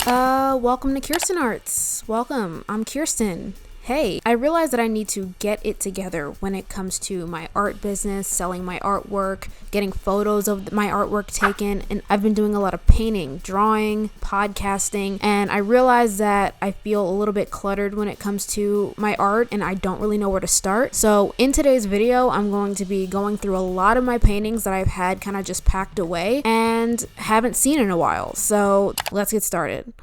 Welcome to Kirsten Arts. Welcome. I'm Kirsten. Hey, I realize that I need to get it together when it comes to my art business, selling my artwork, getting photos of my artwork taken, and I've been doing a lot of painting, drawing, podcasting, and I realize that I feel a little bit cluttered when it comes to my art and I don't really know where to start. So in today's video, I'm going to be going through a lot of my paintings that I've had kind of just packed away and haven't seen in a while. So let's get started.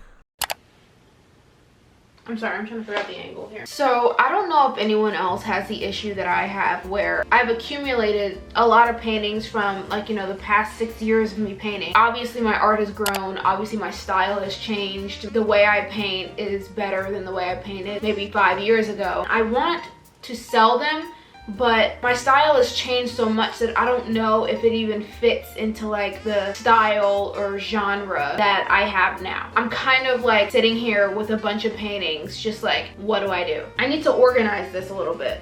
I'm sorry, I'm trying to figure out the angle here. So I don't know if anyone else has the issue that I have where I've accumulated a lot of paintings from the past 6 years of me painting. Obviously my art has grown, obviously my style has changed. The way I paint is better than the way I painted maybe 5 years ago. I want to sell them, but my style has changed so much that I don't know if it even fits into the style or genre that I have now. I'm kind of sitting here with a bunch of paintings, just what do I do? I need to organize this a little bit.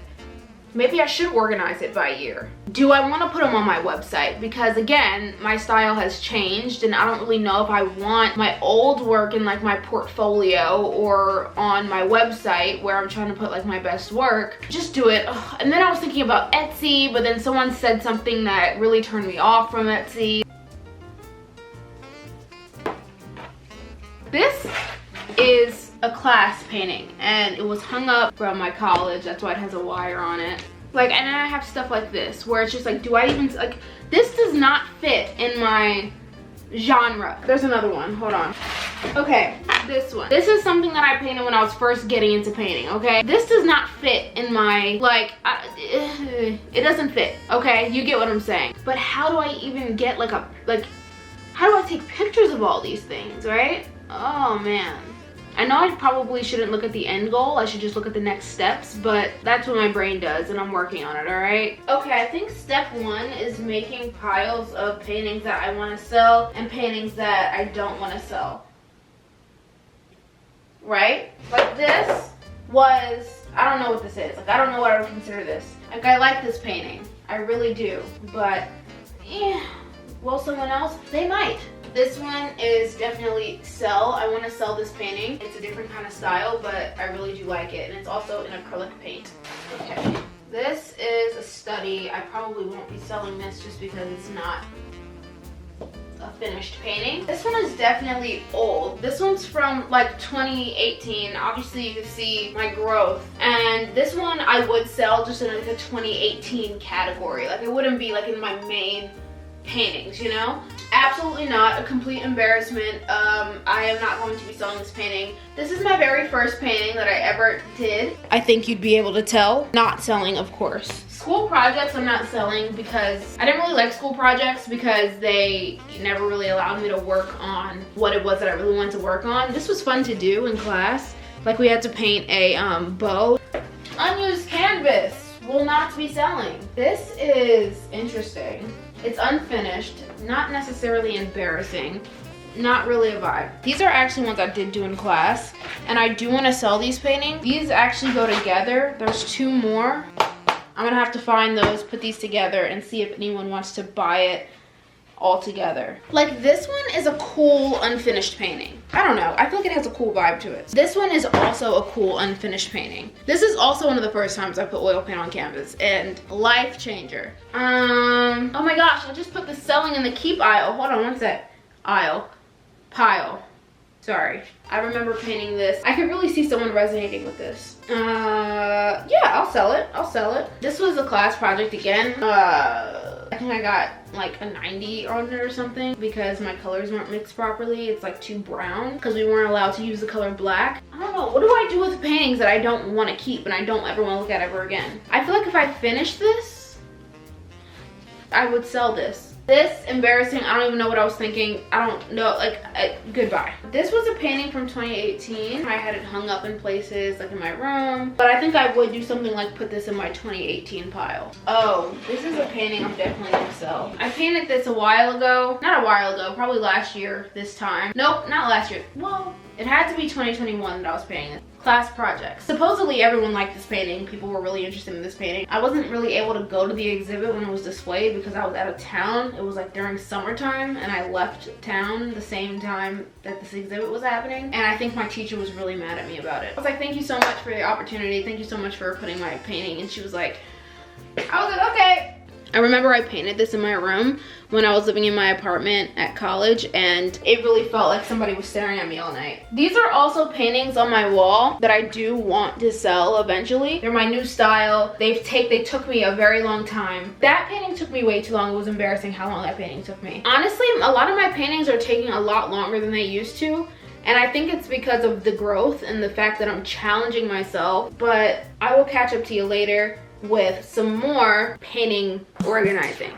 Maybe I should organize it by year. Do I want to put them on my website? Because again, my style has changed and I don't really know if I want my old work in my portfolio or on my website where I'm trying to put my best work. Just do it. Ugh. And then I was thinking about Etsy, but then someone said something that really turned me off from Etsy. This is a class painting and it was hung up from my college. That's why it has a wire on it. And then I have stuff like this where it's just do I even this does not fit in my genre. There's another one, hold on. Okay, this one. This is something that I painted when I was first getting into painting, okay? This does not fit in my, it doesn't fit, okay? You get what I'm saying. But how do I even get how do I take pictures of all these things, right? Oh man. I know I probably shouldn't look at the end goal. I should just look at the next steps, but that's what my brain does and I'm working on it, all right? Okay, I think step one is making piles of paintings that I want to sell and paintings that I don't want to sell. Right? This was, I don't know what this is. I don't know what I would consider this. I like this painting. I really do, but will someone else? They might. This one is definitely sell. I want to sell this painting. It's a different kind of style, but I really do like it. And it's also in acrylic paint. Okay. This is a study. I probably won't be selling this just because it's not a finished painting. This one is definitely old. This one's from 2018. Obviously you can see my growth. And this one I would sell just in a 2018 category. It wouldn't be in my main paintings, you know? Absolutely not. A complete embarrassment. I am not going to be selling this painting. This is my very first painting that I ever did. I think you'd be able to tell. Not selling, of course. School projects I'm not selling because I didn't really like school projects because they never really allowed me to work on what it was that I really wanted to work on. This was fun to do in class. We had to paint a bow. Unused canvas will not be selling. This is interesting. It's unfinished, not necessarily embarrassing, not really a vibe. These are actually ones I did do in class, and I do want to sell these paintings. These actually go together. There's two more. I'm gonna have to find those, put these together, and see if anyone wants to buy it all together. This one is a cool unfinished painting. I don't know, I feel it has a cool vibe to it. This one is also a cool unfinished painting. This is also one of the first times I put oil paint on canvas and life changer. Oh my gosh, I just put the selling in the keep aisle. Hold on one sec. Pile. Sorry. I remember painting this. I could really see someone resonating with this. Yeah, I'll sell it. This was a class project again. I think I got a 90 on it or something because my colors weren't mixed properly. It's too brown because we weren't allowed to use the color black. I don't know. What do I do with paintings that I don't want to keep and I don't ever want to look at ever again? I feel if I finish this, I would sell this. This, embarrassing, I don't even know what I was thinking. I don't know, goodbye. This was a painting from 2018. I had it hung up in places, in my room. But I think I would do something put this in my 2018 pile. Oh, this is a painting I'm definitely gonna sell. I painted this a while ago. Not a while ago, probably last year this time. Nope, not last year. Well, It had to be 2021 that I was painting it. Class projects. Supposedly everyone liked this painting. People were really interested in this painting. I wasn't really able to go to the exhibit when it was displayed because I was out of town. It was like during summertime and I left town the same time that this exhibit was happening. And I think my teacher was really mad at me about it. I was like, thank you so much for the opportunity. Thank you so much for putting my painting. And she was like, I was like, okay. I remember I painted this in my room when I was living in my apartment at college, and it really felt like somebody was staring at me all night. These are also paintings on my wall that I do want to sell eventually. They're my new style. They took me a very long time. That painting took me way too long. It was embarrassing how long that painting took me. Honestly, a lot of my paintings are taking a lot longer than they used to. And I think it's because of the growth and the fact that I'm challenging myself. But I will catch up to you later with some more painting organizing.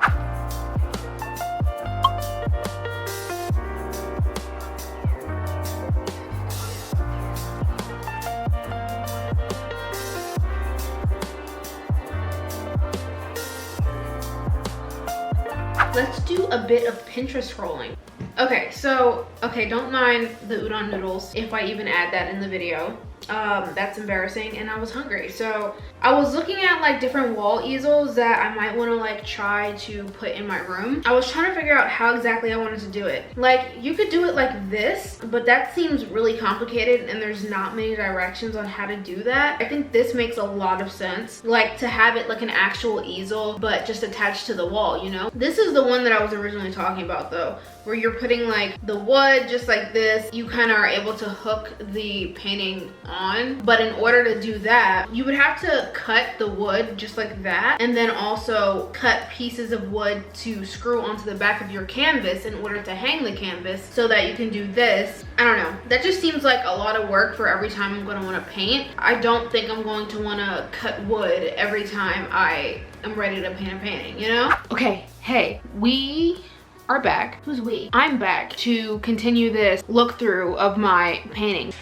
Let's do a bit of Pinterest scrolling. Okay, don't mind the udon noodles if I even add that in the video. That's embarrassing, and I was hungry, so I was looking at like different wall easels that I might want to like try to put in my room. I was trying to figure out how exactly I wanted to do it. Like, you could do it like this, but that seems really complicated and there's not many directions on how to do that. I think this makes a lot of sense, like to have it like an actual easel but just attached to the wall, you know? This is the one that I was originally talking about though, where you're putting like the wood just like this. You kind of are able to hook the painting on, but in order to do that, you would have to cut the wood just like that, and then also cut pieces of wood to screw onto the back of your canvas in order to hang the canvas so that you can do this. I don't know, that just seems like a lot of work for every time I'm going to want to paint. I don't think I'm going to want to cut wood every time I am ready to paint a painting, you know? Okay, hey, we are back. Who's we? I'm back to continue this look through of my painting.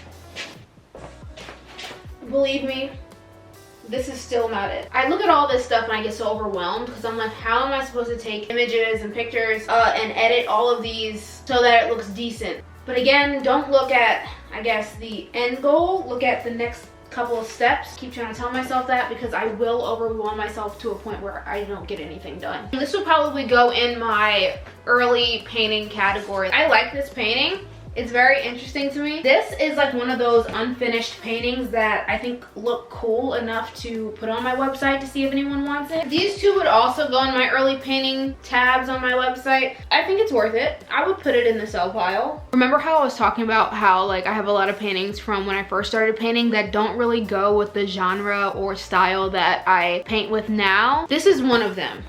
Believe me, this is still not it. I look at all this stuff and I get so overwhelmed because I'm like, how am I supposed to take images and pictures and edit all of these so that it looks decent? But again, don't look at, I guess, the end goal. Look at the next couple of steps. Keep trying to tell myself that because I will overwhelm myself to a point where I don't get anything done. This will probably go in my early painting category. I like this painting. It's very interesting to me. This is like one of those unfinished paintings that I think look cool enough to put on my website to see if anyone wants it. These two would also go in my early painting tabs on my website. I think it's worth it. I would put it in the sell pile. Remember how I was talking about how like I have a lot of paintings from when I first started painting that don't really go with the genre or style that I paint with now? This is one of them.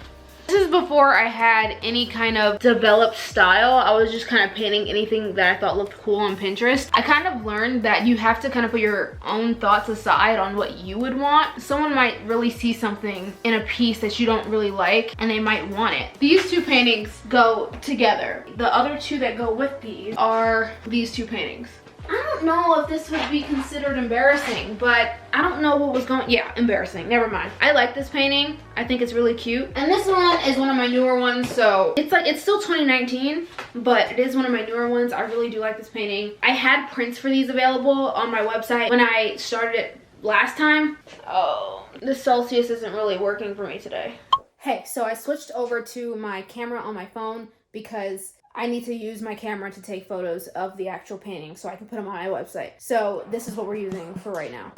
This is before I had any kind of developed style. I was just kind of painting anything that I thought looked cool on Pinterest. I kind of learned that you have to kind of put your own thoughts aside on what you would want. Someone might really see something in a piece that you don't really like and they might want it. These two paintings go together. The other two that go with these are these two paintings. I don't know if this would be considered embarrassing, but I don't know what was going, yeah, embarrassing, never mind. I like this painting. I think it's really cute. And this one is one of my newer ones, so it's like, it's still 2019, but it is one of my newer ones. I really do like this painting. I had prints for these available on my website when I started it last time. Oh, the Celsius isn't really working for me today. Hey, so I switched over to my camera on my phone because I need to use my camera to take photos of the actual painting so I can put them on my website. So this is what we're using for right now.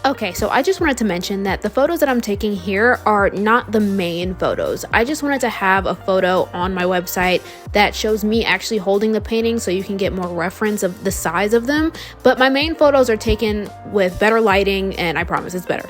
Okay, so I just wanted to mention that the photos that I'm taking here are not the main photos. I just wanted to have a photo on my website that shows me actually holding the painting so you can get more reference of the size of them. But my main photos are taken with better lighting and I promise it's better.